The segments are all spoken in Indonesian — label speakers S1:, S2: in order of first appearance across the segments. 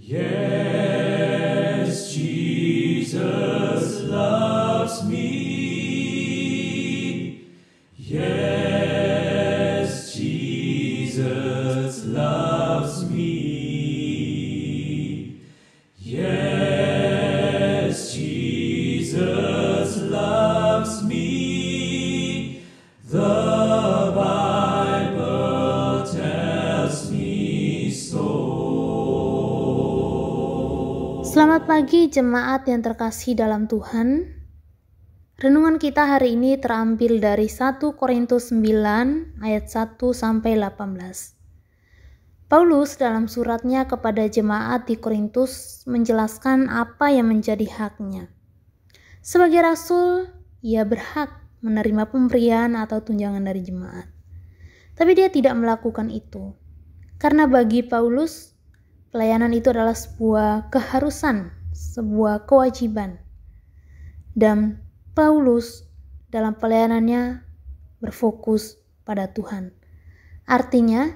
S1: Yes, Jesus loves me. Yes, Jesus loves me. Yes, Jesus loves me. The Bible tells me so.
S2: Selamat pagi jemaat yang terkasih dalam Tuhan. Renungan kita hari ini terambil dari 1 Korintus 9 ayat 1 sampai 18. Paulus dalam suratnya kepada jemaat di Korintus menjelaskan apa yang menjadi haknya. Sebagai rasul, ia berhak menerima pemberian atau tunjangan dari jemaat. Tapi dia tidak melakukan itu. Karena bagi Paulus, pelayanan itu adalah sebuah keharusan, sebuah kewajiban. Dan Paulus dalam pelayanannya berfokus pada Tuhan. Artinya,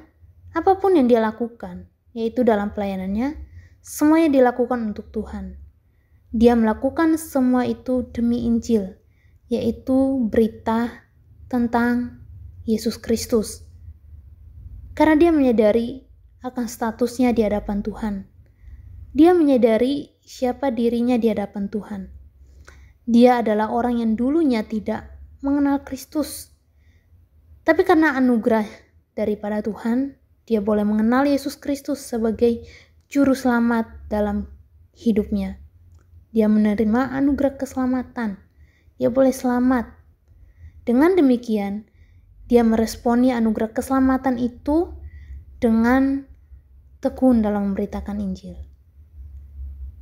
S2: apapun yang dia lakukan, yaitu dalam pelayanannya, semuanya dilakukan untuk Tuhan. Dia melakukan semua itu demi Injil, yaitu berita tentang Yesus Kristus. Karena dia menyadari akan statusnya di hadapan Tuhan. Dia menyadari siapa dirinya di hadapan Tuhan. Dia adalah orang yang dulunya tidak mengenal Kristus. Tapi karena anugerah daripada Tuhan, dia boleh mengenal Yesus Kristus sebagai juru selamat dalam hidupnya. Dia menerima anugerah keselamatan. Dia boleh selamat. Dengan demikian, dia meresponi anugerah keselamatan itu dengan tekun dalam memberitakan Injil,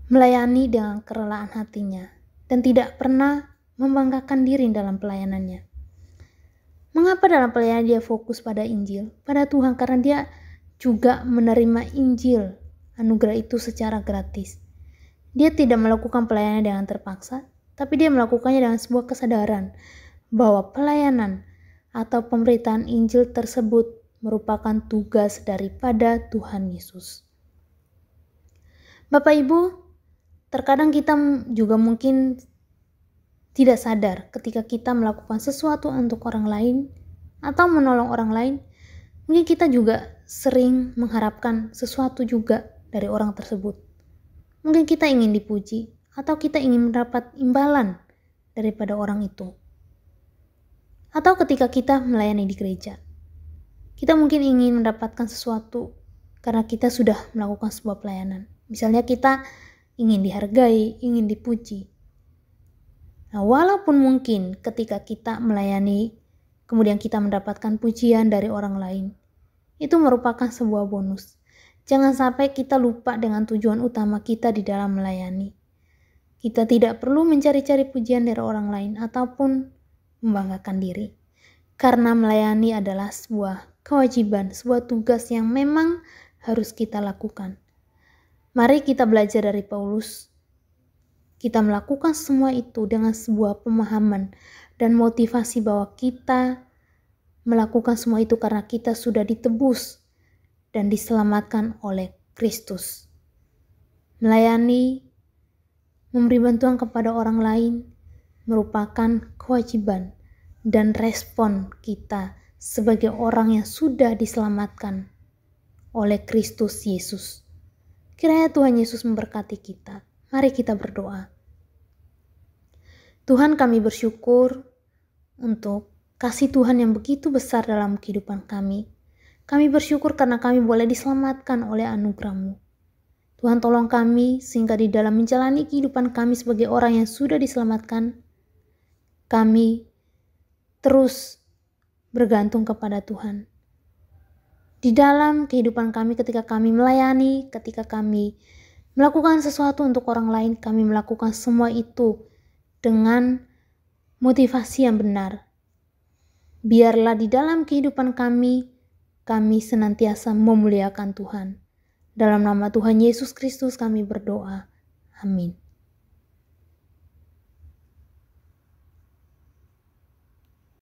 S2: melayani dengan kerelaan hatinya, dan tidak pernah membanggakan diri dalam pelayanannya. Mengapa dalam pelayanan dia fokus pada Injil, pada Tuhan? Karena dia juga menerima Injil, anugerah itu secara gratis. Dia tidak melakukan pelayanan dengan terpaksa, tapi dia melakukannya dengan sebuah kesadaran bahwa pelayanan atau pemberitaan Injil tersebut merupakan tugas daripada Tuhan Yesus. Bapak Ibu, terkadang kita juga mungkin tidak sadar ketika kita melakukan sesuatu untuk orang lain atau menolong orang lain, mungkin kita juga sering mengharapkan sesuatu juga dari orang tersebut. Mungkin kita ingin dipuji atau kita ingin mendapat imbalan daripada orang itu. Atau ketika kita melayani di gereja, kita mungkin ingin mendapatkan sesuatu karena kita sudah melakukan sebuah pelayanan. Misalnya kita ingin dihargai, ingin dipuji. Nah, walaupun mungkin ketika kita melayani, kemudian kita mendapatkan pujian dari orang lain, itu merupakan sebuah bonus. Jangan sampai kita lupa dengan tujuan utama kita di dalam melayani. Kita tidak perlu mencari-cari pujian dari orang lain ataupun membanggakan diri. Karena melayani adalah sebuah kewajiban, sebuah tugas yang memang harus kita lakukan. Mari kita belajar dari Paulus. Kita melakukan semua itu dengan sebuah pemahaman dan motivasi bahwa kita melakukan semua itu karena kita sudah ditebus dan diselamatkan oleh Kristus. Melayani, memberi bantuan kepada orang lain merupakan kewajiban dan respon kita sebagai orang yang sudah diselamatkan oleh Kristus Yesus. Kiranya Tuhan Yesus memberkati kita. Mari kita berdoa. Tuhan, kami bersyukur untuk kasih Tuhan yang begitu besar dalam kehidupan kami. Kami bersyukur karena kami boleh diselamatkan oleh anugerah-Mu. Tuhan, tolong kami sehingga di dalam menjalani kehidupan kami sebagai orang yang sudah diselamatkan, kami terus bergantung kepada Tuhan. Di dalam kehidupan kami ketika kami melayani, ketika kami melakukan sesuatu untuk orang lain, kami melakukan semua itu dengan motivasi yang benar. Biarlah di dalam kehidupan kami senantiasa memuliakan Tuhan. Dalam nama Tuhan Yesus Kristus kami berdoa. Amin.